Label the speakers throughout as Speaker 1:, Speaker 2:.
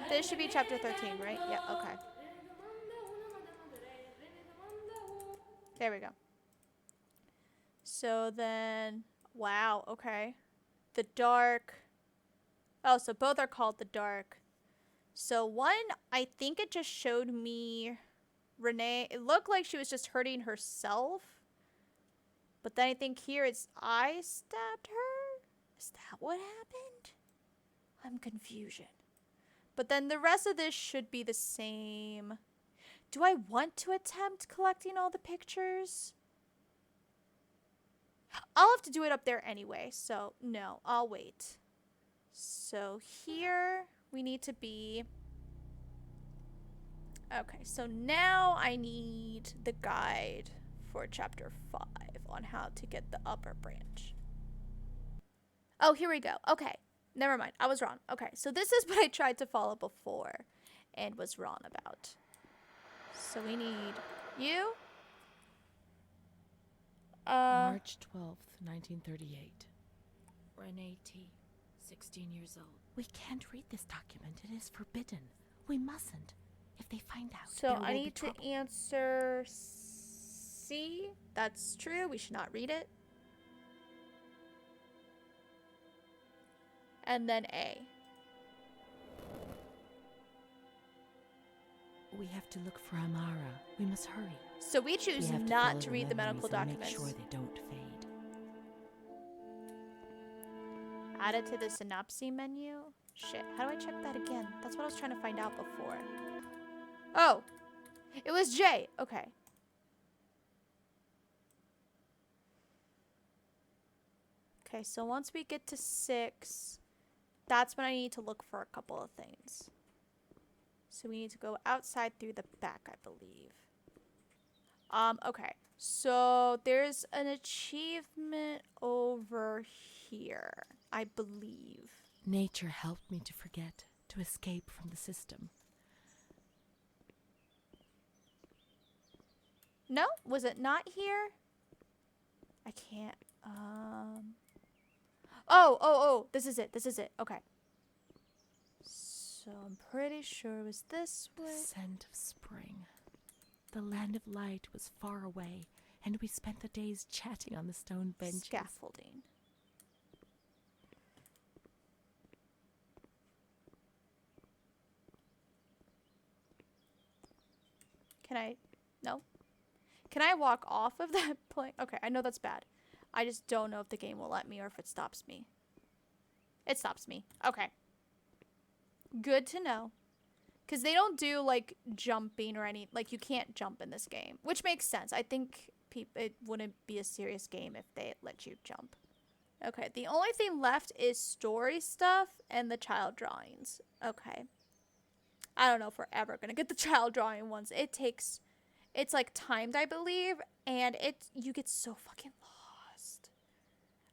Speaker 1: This should be chapter 13, right? Yeah, okay. There we go. So then, wow, okay. The Dark. Oh, so both are called The Dark. So one, I think it just showed me Renee. It looked like she was just hurting herself. But then I think here it's I stabbed her? Is that what happened? I'm confusion. But then the rest of this should be the same. Do I want to attempt collecting all the pictures? I'll have to do it up there anyway, so no, I'll wait. So here we need to be. Okay, so now I need the guide for chapter 5 on how to get the upper branch. Oh, here we go. Okay, never mind. I was wrong. Okay, so this is what I tried to follow before and was wrong about. So we need you.
Speaker 2: March 12th, 1938. Renee T., 16 years old.
Speaker 3: We can't read this document. It is forbidden. We mustn't. If they find out,
Speaker 1: So
Speaker 3: there will
Speaker 1: I
Speaker 3: be
Speaker 1: need to
Speaker 3: trouble.
Speaker 1: answer C. That's true. We should not read it. And then A.
Speaker 3: We have to look for Amara. We must hurry.
Speaker 1: So we choose
Speaker 3: We have
Speaker 1: not
Speaker 3: follow
Speaker 1: to read the medical
Speaker 3: memories and
Speaker 1: documents.
Speaker 3: make sure they don't fade.
Speaker 1: Add it to the synopsis menu. Shit, how do I check that again? That's what I was trying to find out before. Oh, it was J. Okay. Okay, so once we get to 6, that's when I need to look for a couple of things. So we need to go outside through the back, I believe. Okay. So there's an achievement over here, I believe.
Speaker 3: Nature helped me to forget, to escape from the system.
Speaker 1: No? Was it not here? I can't. Oh, this is it. This is it. Okay. So I'm pretty sure it was this
Speaker 3: The
Speaker 1: way.
Speaker 3: scent of spring. The land of light was far away, and we spent the days chatting on the stone benches.
Speaker 1: Scaffolding. Can I? No. Can I walk off of that plank? Okay, I know that's bad. I just don't know if the game will let me or if it stops me. It stops me. Okay. Good to know. Because they don't do, like, jumping or any... Like, you can't jump in this game. Which makes sense. I think it wouldn't be a serious game if they let you jump. Okay, the only thing left is story stuff and the child drawings. Okay. I don't know if we're ever going to get the child drawing ones. It takes... It's, like, timed, I believe. And you get so fucking lost.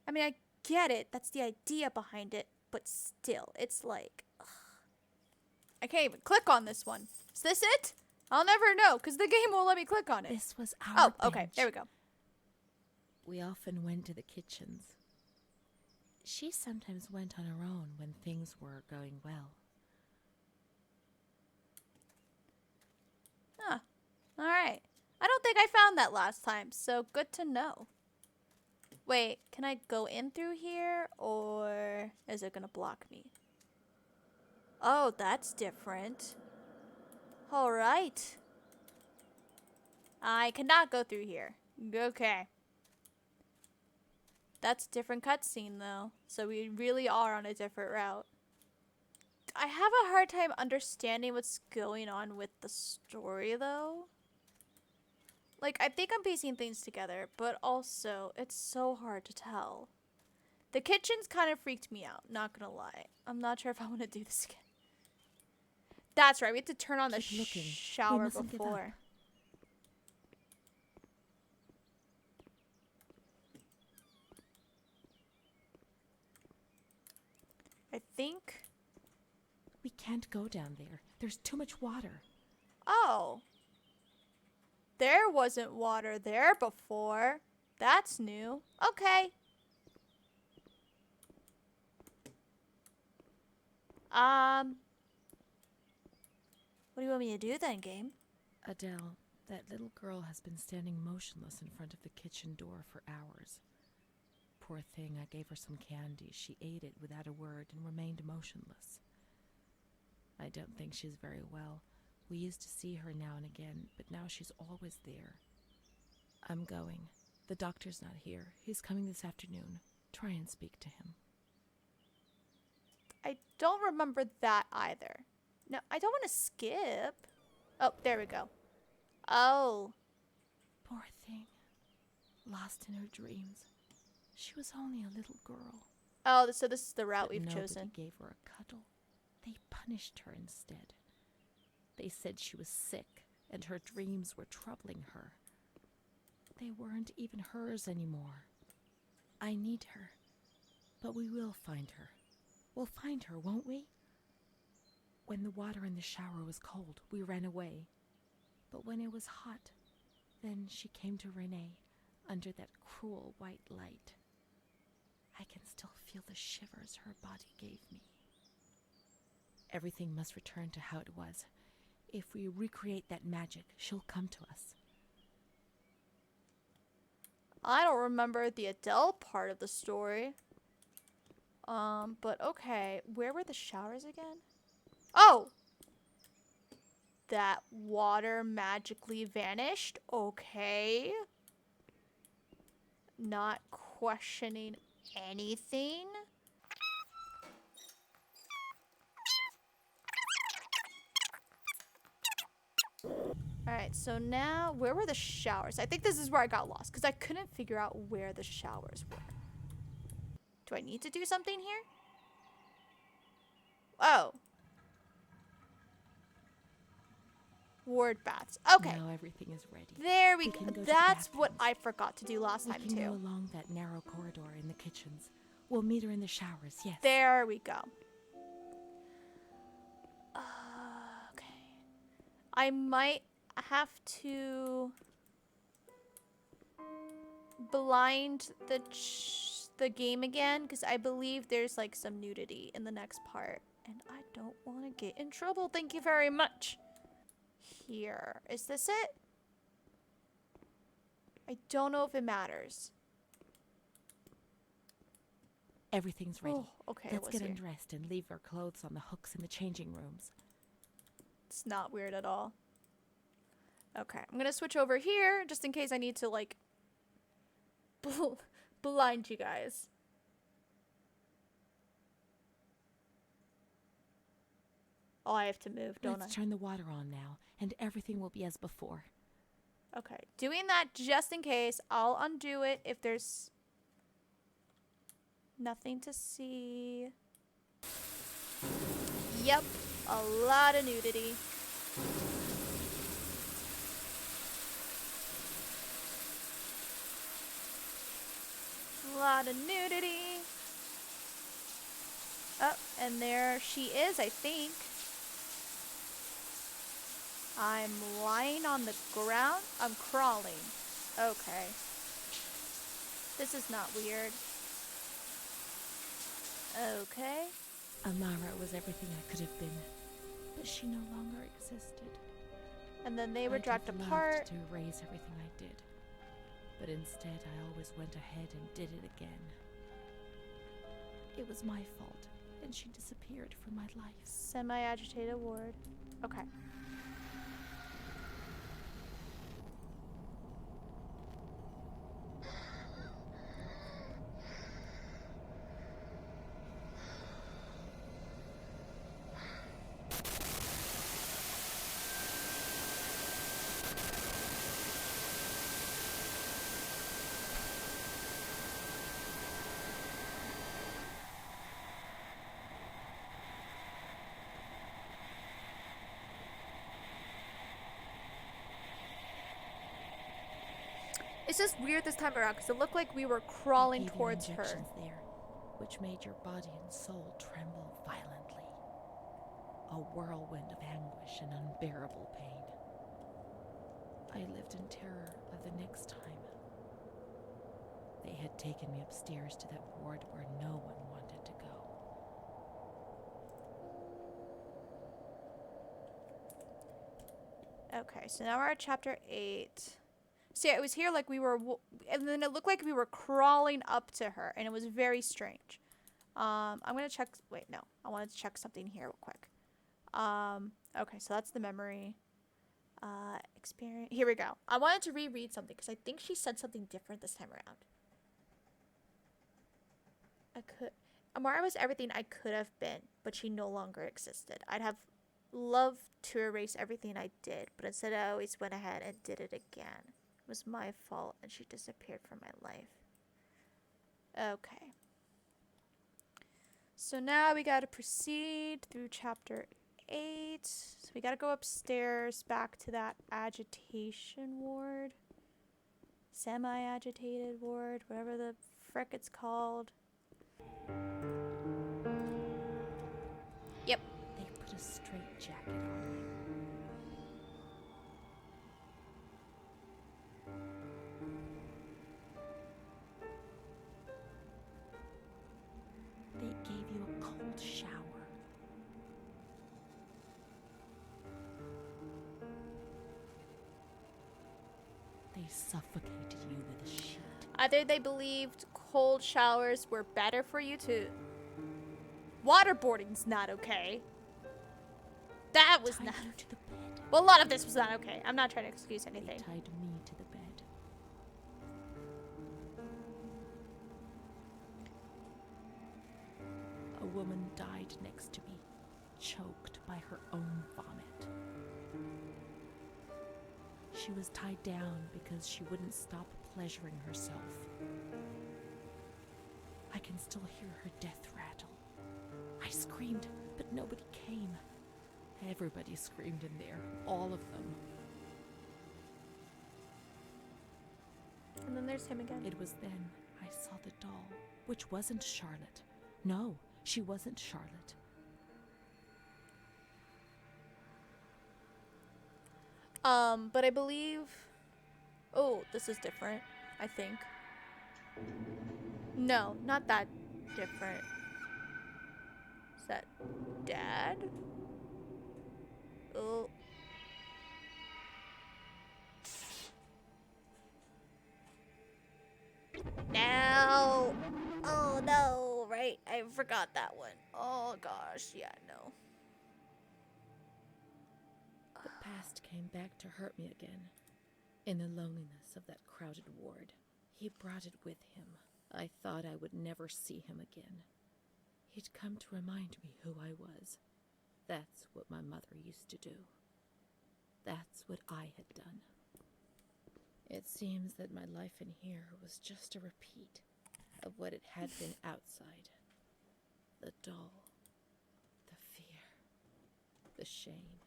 Speaker 1: I mean, I get it. That's the idea behind it. But still, it's like... Ugh. I can't even click on this one. Is this it? I'll never know, because the game won't let me click on it.
Speaker 3: This was our
Speaker 1: Oh, okay.
Speaker 3: bench.
Speaker 1: There we go.
Speaker 3: We often went to the kitchens. She sometimes went on her own when things were going well.
Speaker 1: Huh. Alright. I don't think I found that last time, so good to know. Wait, can I go in through here, or is it gonna block me? Oh, that's different. Alright. I cannot go through here. Okay. That's a different cutscene, though. So we really are on a different route. I have a hard time understanding what's going on with the story, though. Like, I think I'm piecing things together, but also, it's so hard to tell. The kitchen's kind of freaked me out, not gonna lie. I'm not sure if I want to do this again. That's right, we have to turn on the
Speaker 3: Keep looking. We
Speaker 1: shower
Speaker 3: mustn't give
Speaker 1: before. I think...
Speaker 3: We can't go down there. There's too much water.
Speaker 1: Oh. There wasn't water there before. That's new. Okay. What do you want me to do then, game?
Speaker 3: Adele, that little girl has been standing motionless in front of the kitchen door for hours. Poor thing, I gave her some candy. She ate it without a word and remained motionless. I don't think she's very well. We used to see her now and again, but now she's always there. I'm going. The doctor's not here. He's coming this afternoon. Try and speak to him.
Speaker 1: I don't remember that either. No, I don't want to skip. Oh, there we go. Oh.
Speaker 3: Poor thing. Lost in her dreams. She was only a little girl.
Speaker 1: Oh, so this is the route
Speaker 3: But
Speaker 1: we've
Speaker 3: nobody
Speaker 1: chosen.
Speaker 3: gave her a cuddle. They punished her instead. They said she was sick and her dreams were troubling her. They weren't even hers anymore. I need her. But we will find her. We'll find her, won't we? When the water in the shower was cold, we ran away. But when it was hot, then she came to Renee under that cruel white light. I can still feel the shivers her body gave me. Everything must return to how it was. If we recreate that magic, she'll come to us.
Speaker 1: I don't remember the Adele part of the story. But okay. Where were the showers again? Oh! That water magically vanished. Okay. Not questioning anything. Alright, so now, where were the showers? I think this is where I got lost, because I couldn't figure out where the showers were. Do I need to do something here? Oh. Ward baths. Okay.
Speaker 3: Now everything is ready.
Speaker 1: There we
Speaker 3: We
Speaker 1: go.
Speaker 3: can go to the
Speaker 1: That's what
Speaker 3: bathrooms.
Speaker 1: I forgot to do last time,
Speaker 3: We can go
Speaker 1: too.
Speaker 3: along that narrow corridor in the kitchens. We'll meet her in the showers, yes.
Speaker 1: There we go. Okay. I might have to blind the game again, because I believe there's like some nudity in the next part. And I don't want to get in trouble. Thank you very much. Here. Is this it? I don't know if it matters.
Speaker 3: Everything's ready.
Speaker 1: Oh, okay, it
Speaker 3: Let's
Speaker 1: was
Speaker 3: get
Speaker 1: here.
Speaker 3: undressed and leave our clothes on the hooks in the changing rooms.
Speaker 1: It's not weird at all. Okay, I'm gonna switch over here just in case I need to like blind you guys. Oh, I have to move, don't
Speaker 3: Let's turn the water on now, and everything will be as before.
Speaker 1: I? Okay, doing that just in case. I'll undo it if there's nothing to see. Yep, a lot of nudity. A lot of nudity. Oh, and there she is, I think. I'm lying on the ground. I'm crawling. Okay. This is not weird. Okay.
Speaker 3: Amara was everything I could have been, but she no longer existed.
Speaker 1: And then they were
Speaker 3: I'd
Speaker 1: dragged
Speaker 3: have loved
Speaker 1: apart.
Speaker 3: to erase everything I did, but instead I always went ahead and did it again. It was my fault, and she disappeared from my life.
Speaker 1: Semi-agitated ward. Okay. It's just weird this time around because it looked like we were crawling
Speaker 3: They gave you
Speaker 1: towards her.
Speaker 3: injections there, which made your body and soul tremble violently. A whirlwind of anguish and unbearable pain. I lived in terror of the next time. They had taken me upstairs to that ward where no one wanted to go.
Speaker 1: Okay, so now we're at chapter 8. So yeah, it was here like we were, and then it looked like we were crawling up to her, and it was very strange. I'm gonna check. Wait, no, I wanted to check something here real quick. Okay, so that's the memory. Experience. Here we go. I wanted to reread something because I think she said something different this time around. Amara was everything I could have been, but she no longer existed. I'd have loved to erase everything I did, but instead I always went ahead and did it again. It was my fault, and she disappeared from my life. Okay. So now we gotta proceed through chapter 8. So we gotta go upstairs back to that agitation ward. Semi-agitated ward, whatever the frick it's called. Yep.
Speaker 3: They put a straight jacket on me. They gave you a cold shower. They suffocated you with a sheet.
Speaker 1: Either they believed cold showers were better for you to... Waterboarding's not okay. That was
Speaker 3: Tied
Speaker 1: not...
Speaker 3: you to the bed.
Speaker 1: Well, a lot of this was not okay. I'm not trying to excuse
Speaker 3: They
Speaker 1: anything.
Speaker 3: tied me to the bed. A woman died next to me, choked by her own vomit. She was tied down because she wouldn't stop pleasuring herself. I can still hear her death rattle. I screamed, but nobody came. Everybody screamed in there, all of them.
Speaker 1: And then there's him again.
Speaker 3: It was then I saw the doll, which wasn't Charlotte. No, she wasn't Charlotte.
Speaker 1: But I believe... Oh, this is different, I think. No, not that different. Is that Dad? Oh. Now. Oh no, right? I forgot that one. Oh gosh, yeah, no.
Speaker 3: The past came back to hurt me again. In the loneliness of that crowded ward, he brought it with him. I thought I would never see him again. He'd come to remind me who I was. That's what my mother used to do. That's what I had done. It seems that my life in here was just a repeat of what it had been outside. The doll, the fear, the shame.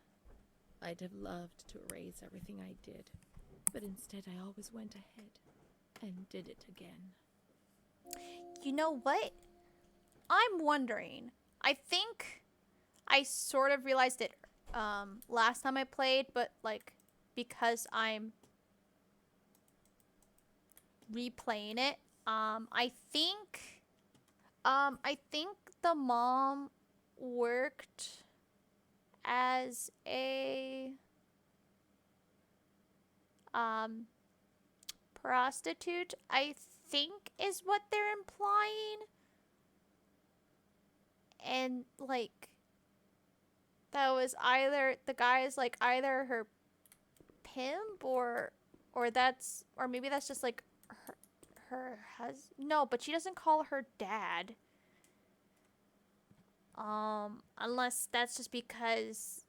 Speaker 3: I'd have loved to erase everything I did, but instead I always went ahead and did it again.
Speaker 1: You know what? I'm wondering. I think I sort of realized it last time I played, but like because I'm replaying it, I think the mom worked as a prostitute, I think is what they're implying. And like that was either the guy is like either her pimp or that's or maybe that's just like her husband. No, but she doesn't call her dad. Unless that's just because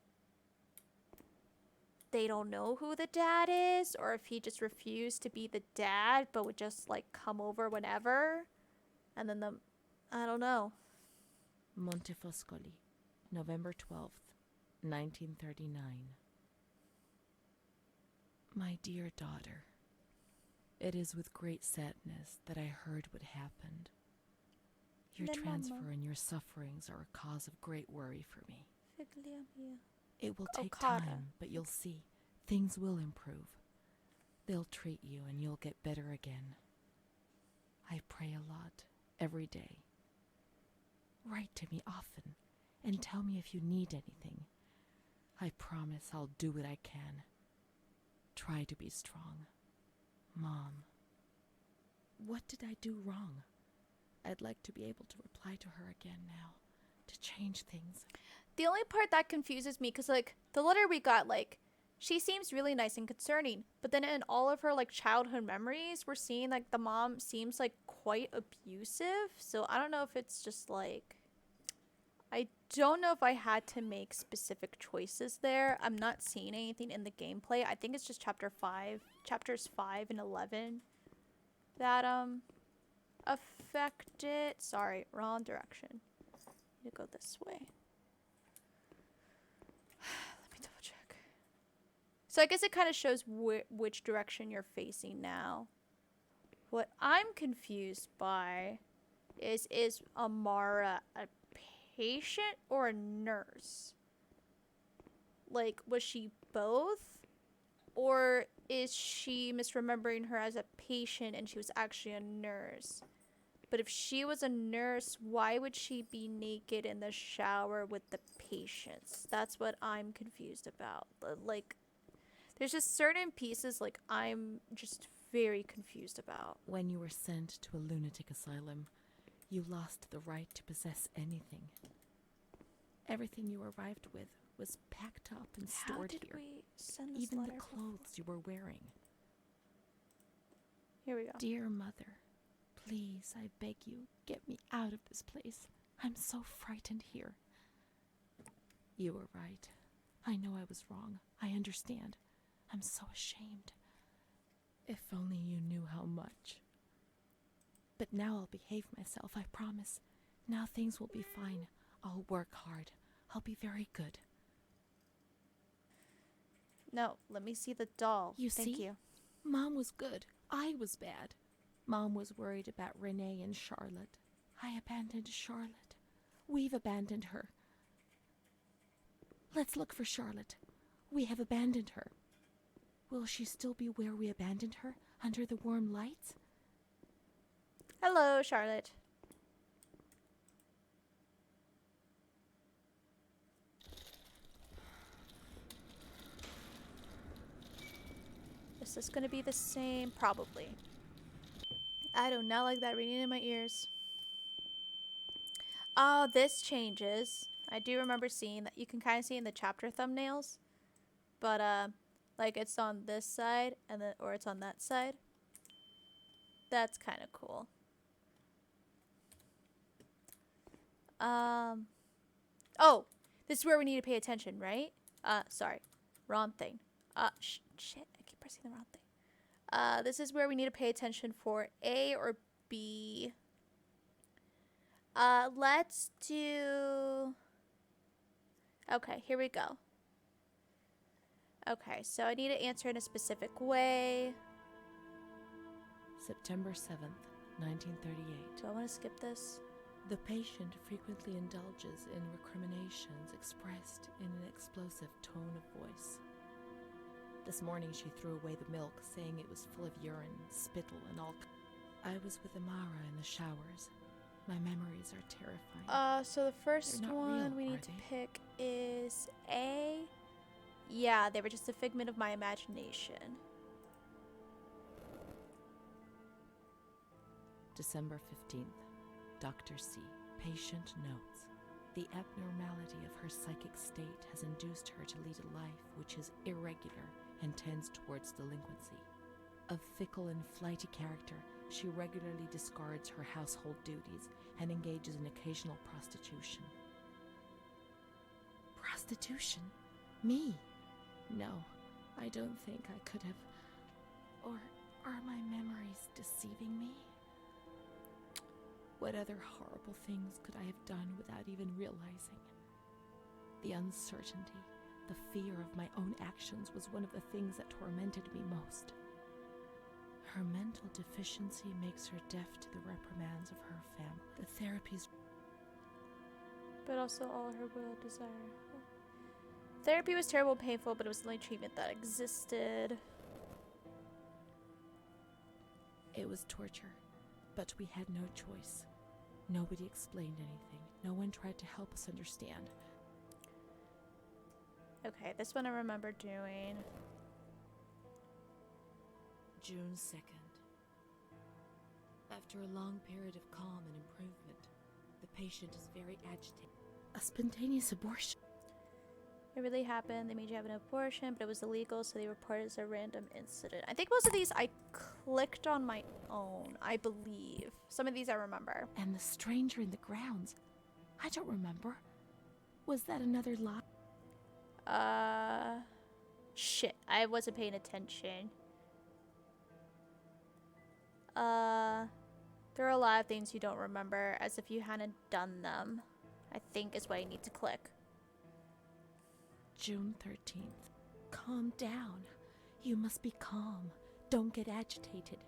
Speaker 1: they don't know who the dad is, or if he just refused to be the dad but would just like come over whenever. And then I don't know.
Speaker 3: Montefoscoli, November 12th, 1939. My dear daughter, it is with great sadness that I heard what happened. Your transfer and your sufferings are a cause of great worry for me. It will take time, but you'll see. Things will improve. They'll treat you and you'll get better again. I pray a lot, every day. Write to me often and tell me if you need anything. I promise I'll do what I can. Try to be strong. Mom, what did I do wrong? I'd like to be able to reply to her again now, to change things.
Speaker 1: The only part that confuses me, because, like, the letter we got, like, she seems really nice and concerning, but then in all of her, like, childhood memories, we're seeing, like, the mom seems, like, quite abusive. So I don't know if it's just, like, I don't know if I had to make specific choices there. I'm not seeing anything in the gameplay. I think it's just chapters 5 and 11 that, affect it. Sorry, wrong direction. Need to go this way. Let me double check. So I guess it kind of shows which direction you're facing now. What I'm confused by is Amara a patient or a nurse? Like, was she both? Or is she misremembering her as a patient and she was actually a nurse? But if she was a nurse, why would she be naked in the shower with the patients? That's what I'm confused about. Like, there's just certain pieces, like, I'm just very confused about.
Speaker 3: When you were sent to a lunatic asylum, you lost the right to possess anything. Everything you arrived with was packed up and stored
Speaker 1: How did
Speaker 3: here.
Speaker 1: we send this
Speaker 3: Even the
Speaker 1: letter
Speaker 3: clothes you were wearing.
Speaker 1: Here we go.
Speaker 3: Dear Mother, please, I beg you, get me out of this place. I'm so frightened here. You were right. I know I was wrong. I understand. I'm so ashamed. If only you knew how much. But now I'll behave myself, I promise. Now things will be fine. I'll work hard. I'll be very good.
Speaker 1: No, let me see the doll.
Speaker 3: You
Speaker 1: Thank
Speaker 3: see?
Speaker 1: you.
Speaker 3: Mom was good. I was bad. Mom was worried about Renee and Charlotte. I abandoned Charlotte. We've abandoned her. Let's look for Charlotte. We have abandoned her. Will she still be where we abandoned her, under the warm lights?
Speaker 1: Hello, Charlotte. Is this gonna be the same? Probably. I do not like that ringing in my ears. Oh, this changes. I do remember seeing that. You can kind of see in the chapter thumbnails. But, like, it's on this side, and then, or it's on that side. That's kind of cool. Oh, this is where we need to pay attention, right? Sorry. Wrong thing. Shit, I keep pressing the wrong thing. This is where we need to pay attention for A or B. Let's do... Okay, here we go. Okay, so I need to answer in a specific way.
Speaker 3: September 7th, 1938.
Speaker 1: Do I want to skip this?
Speaker 3: The patient frequently indulges in recriminations expressed in an explosive tone of voice. This morning she threw away the milk, saying it was full of urine, spittle, and all. I was with Amara in the showers. My memories are terrifying.
Speaker 1: So the first
Speaker 3: They're not
Speaker 1: one
Speaker 3: real,
Speaker 1: we
Speaker 3: are
Speaker 1: need to
Speaker 3: they?
Speaker 1: pick is A. Yeah, they were just a figment of my imagination.
Speaker 3: December 15th. Dr. C. Patient notes. The abnormality of her psychic state has induced her to lead a life which is irregular and tends towards delinquency. Of fickle and flighty character, she regularly discards her household duties and engages in occasional prostitution. Prostitution? Me? No, I don't think I could have. Or are my memories deceiving me? What other horrible things could I have done without even realizing? The uncertainty, the fear of my own actions was one of the things that tormented me most. Her mental deficiency makes her deaf to the reprimands of her family. The therapies...
Speaker 1: But also all her will desire. Therapy was terrible and painful, but it was the only treatment that existed.
Speaker 3: It was torture, but we had no choice. Nobody explained anything. No one tried to help us understand.
Speaker 1: Okay, this one I remember doing.
Speaker 2: June 2nd. After a long period of calm and improvement, the patient is very agitated.
Speaker 3: A spontaneous abortion.
Speaker 1: It really happened. They made you have an abortion, but it was illegal, so they reported it as a random incident. I think most of these I clicked on my own, I believe. Some of these I remember.
Speaker 3: And the stranger in the grounds. I don't remember. Was that another lie?
Speaker 1: Shit. I wasn't paying attention. There are a lot of things you don't remember, as if you hadn't done them. I think is what I need to click.
Speaker 3: June 13th. Calm down. You must be calm. Don't get agitated.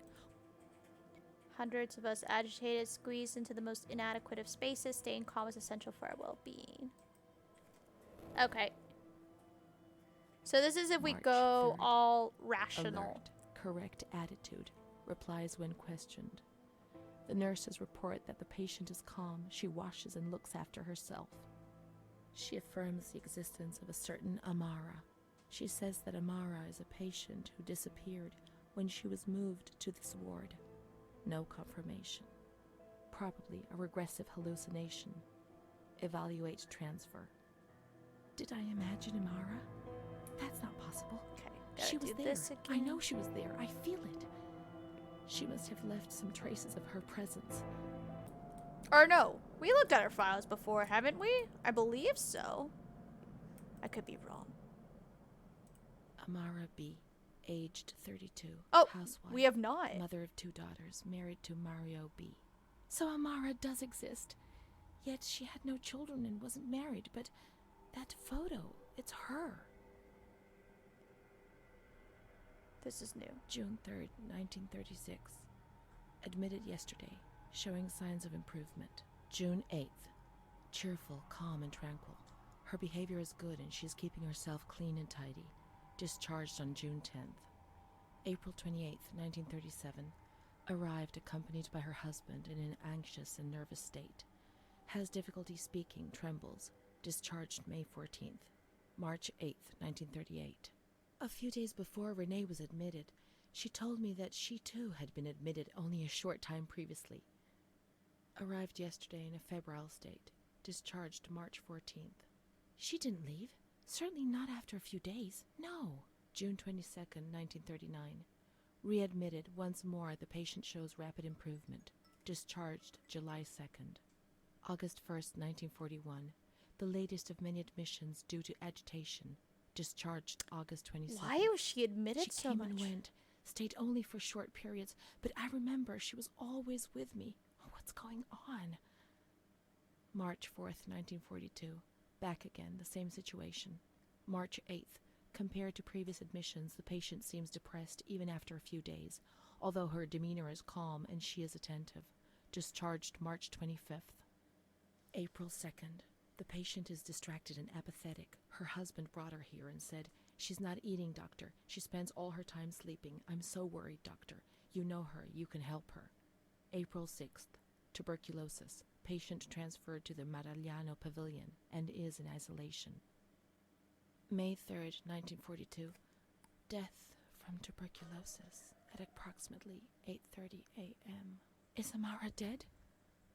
Speaker 1: Hundreds of us agitated, squeezed into the most inadequate of spaces. Staying calm is essential for our well-being. Okay. So this is if we
Speaker 3: March
Speaker 1: go
Speaker 3: 3rd.
Speaker 1: all rational.
Speaker 3: Alert. Correct attitude. Replies when questioned. The nurses report that the patient is calm. She washes and looks after herself. She affirms the existence of a certain Amara. She says that Amara is a patient who disappeared when she was moved to this ward. No confirmation. Probably a regressive hallucination. Evaluate transfer. Did I imagine Amara? That's not possible.
Speaker 1: Okay.
Speaker 3: She
Speaker 1: gotta
Speaker 3: was
Speaker 1: do
Speaker 3: there.
Speaker 1: this
Speaker 3: I
Speaker 1: again.
Speaker 3: know she was there. I feel it. She must have left some traces of her presence.
Speaker 1: Or no. We looked at our files before, haven't we? I believe so. I could be wrong.
Speaker 3: Amara B., aged 32.
Speaker 1: Oh,
Speaker 3: housewife.
Speaker 1: we have not.
Speaker 3: Mother of 2 daughters, married to Mario B. So Amara does exist. Yet she had no children and wasn't married, but that photo, it's her.
Speaker 1: This is new.
Speaker 3: June 3rd, 1936. Admitted yesterday, showing signs of improvement. June 8th. Cheerful, calm, and tranquil. Her behavior is good and she's keeping herself clean and tidy. Discharged on June 10th. April 28th, 1937. Arrived accompanied by her husband in an anxious and nervous state. Has difficulty speaking, trembles. Discharged May 14th. March 8th, 1938. A few days before Renee was admitted, she told me that she too had been admitted only a short time previously. Arrived yesterday in a febrile state. Discharged March 14th. She didn't leave. Certainly not after a few days. No. June 22nd, 1939. Readmitted once more. The patient shows rapid improvement. Discharged July 2nd. August 1st, 1941. The latest of many admissions due to agitation. Discharged August 27th.
Speaker 1: Why was she admitted
Speaker 3: She
Speaker 1: so
Speaker 3: came
Speaker 1: much?
Speaker 3: and went, stayed only for short periods, but I remember she was always with me. Oh, what's going on? March 4th, 1942. Back again, the same situation. March 8th. Compared to previous admissions, the patient seems depressed even after a few days, although her demeanor is calm and she is attentive. Discharged March 25th. April 2nd. The patient is distracted and apathetic. Her husband brought her here and said, "She's not eating, doctor. She spends all her time sleeping. I'm so worried, doctor. You know her. You can help her." April 6th. Tuberculosis. Patient transferred to the Maragliano Pavilion and is in isolation. May 3rd, 1942. Death from tuberculosis at approximately 8:30 a.m. Is Amara dead?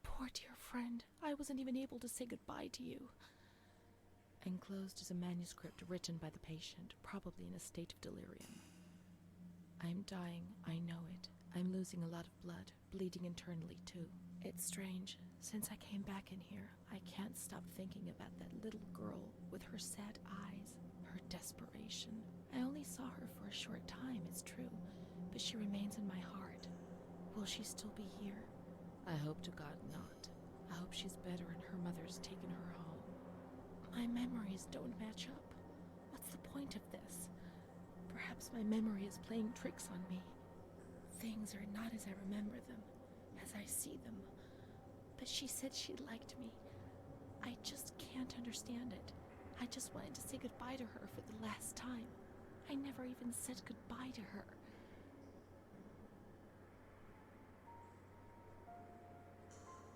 Speaker 3: Poor dear friend, I wasn't even able to say goodbye to you. Enclosed is a manuscript written by the patient, probably in a state of delirium. I'm dying, I know it. I'm losing a lot of blood, bleeding internally too. It's strange. Since I came back in here, I can't stop thinking about that little girl with her sad eyes, her desperation. I only saw her for a short time, it's true, but she remains in my heart. Will she still be here? I hope to God not. I hope she's better and her mother's taken her home. My memories don't match up. What's the point of this? Perhaps my memory is playing tricks on me. Things are not as I remember them, as I see them. But she said she liked me. I just can't understand it. I just wanted to say goodbye to her for the last time. I never even said goodbye to her.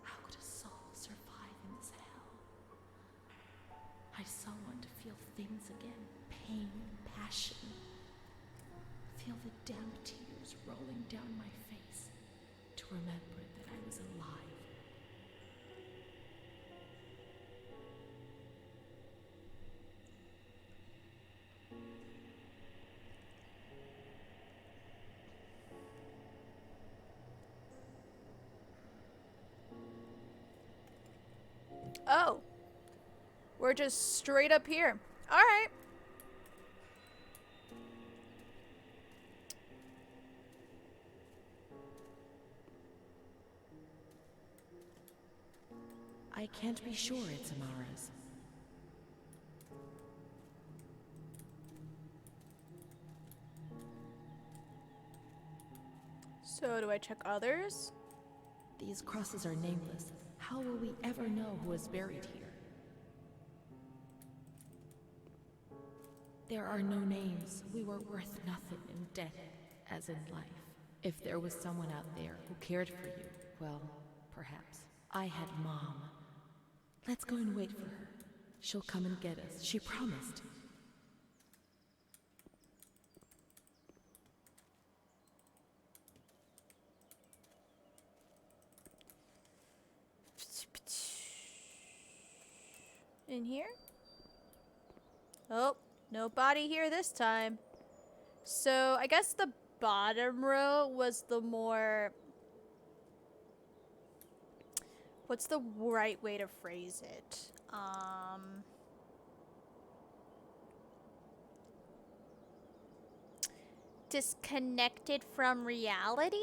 Speaker 3: How could a soul survive in this hell? I so want to feel things again. Pain, passion. Feel the damp tears tears rolling down my face to remember that I was alive.
Speaker 1: Oh. We're just straight up here. Alright.
Speaker 3: I can't be sure it's Amara's.
Speaker 1: So do I check others?
Speaker 3: These crosses are nameless. How will we ever know who is buried here? There are no names. We were worth nothing in death, as in life. If there was someone out there who cared for you, well, perhaps. I had Mom. Let's go and wait for her. She'll come and get us. She promised.
Speaker 1: In here? Oh, no body here this time. So I guess the bottom row was the more... What's the right way to phrase it? Disconnected from reality?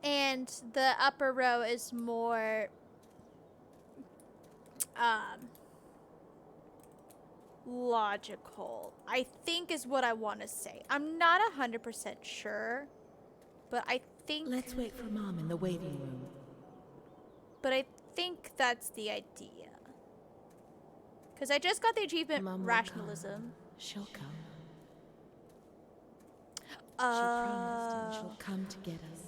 Speaker 1: And the upper row is more logical, I think is what I want to say. I'm not 100% sure, but I think...
Speaker 3: Let's wait for Mom in the waiting room.
Speaker 1: But I think that's the idea. Because I just got the achievement
Speaker 3: Mom will
Speaker 1: rationalism.
Speaker 3: come. She'll come. She
Speaker 1: Oh.
Speaker 3: promised and she'll come to get us.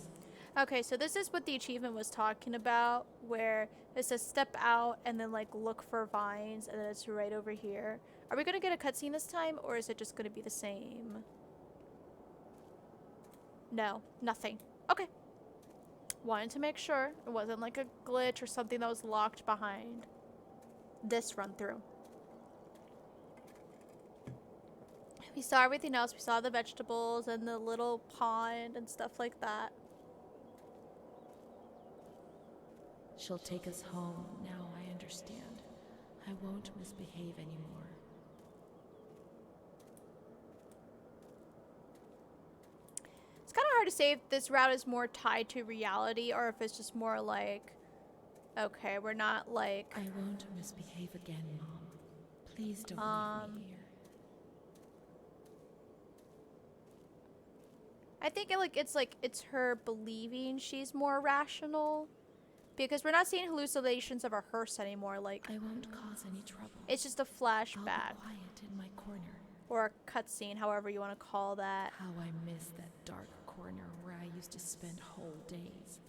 Speaker 1: Okay, so this is what the achievement was talking about, where it says step out and then like look for vines, and then it's right over here. Are we gonna get a cutscene this time, or is it just gonna be the same? No, nothing. Okay. Wanted to make sure it wasn't like a glitch or something that was locked behind this run through. We saw everything else. We saw the vegetables and the little pond and stuff like that.
Speaker 3: She'll take us home. Now I understand. I won't misbehave anymore.
Speaker 1: It's kind of hard to say if this route is more tied to reality or if it's just more like, okay, we're not like...
Speaker 3: I won't misbehave again, Mom. Please don't leave me here.
Speaker 1: I think it's her believing she's more rational. Because we're not seeing hallucinations of a hearse anymore. Like,
Speaker 3: I won't cause any trouble.
Speaker 1: it's just a
Speaker 3: I'll
Speaker 1: flashback.
Speaker 3: be quiet in my corner.
Speaker 1: Or a cutscene, however you want to call that.
Speaker 3: How I miss that dark corner where I used to spend whole days.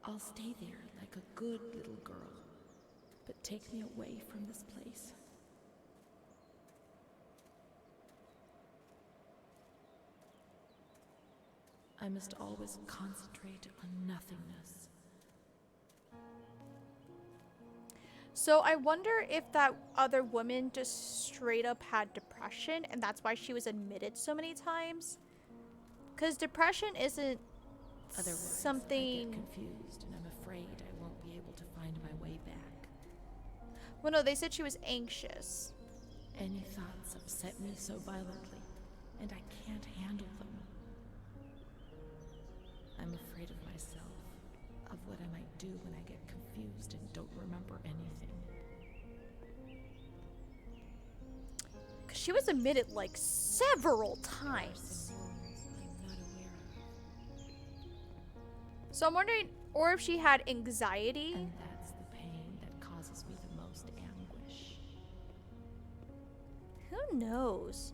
Speaker 3: I'll stay there like a good little girl. But take me away from this place. I must always concentrate on nothingness.
Speaker 1: So I wonder if that other woman just straight up had depression and that's why she was admitted so many times. Because depression isn't
Speaker 3: Otherwise,
Speaker 1: something...
Speaker 3: I get confused and I'm afraid I won't be able to find my way back.
Speaker 1: Well, no, they said she was anxious.
Speaker 3: Any thoughts upset me so violently, and I can't handle them. I'm afraid of myself, of what I might do when I get confused and don't remember anything.
Speaker 1: Because she was admitted like several times.
Speaker 3: I'm not aware of.
Speaker 1: So I'm wondering, or if she had anxiety.
Speaker 3: And that's the pain that causes me the most anguish.
Speaker 1: Who knows?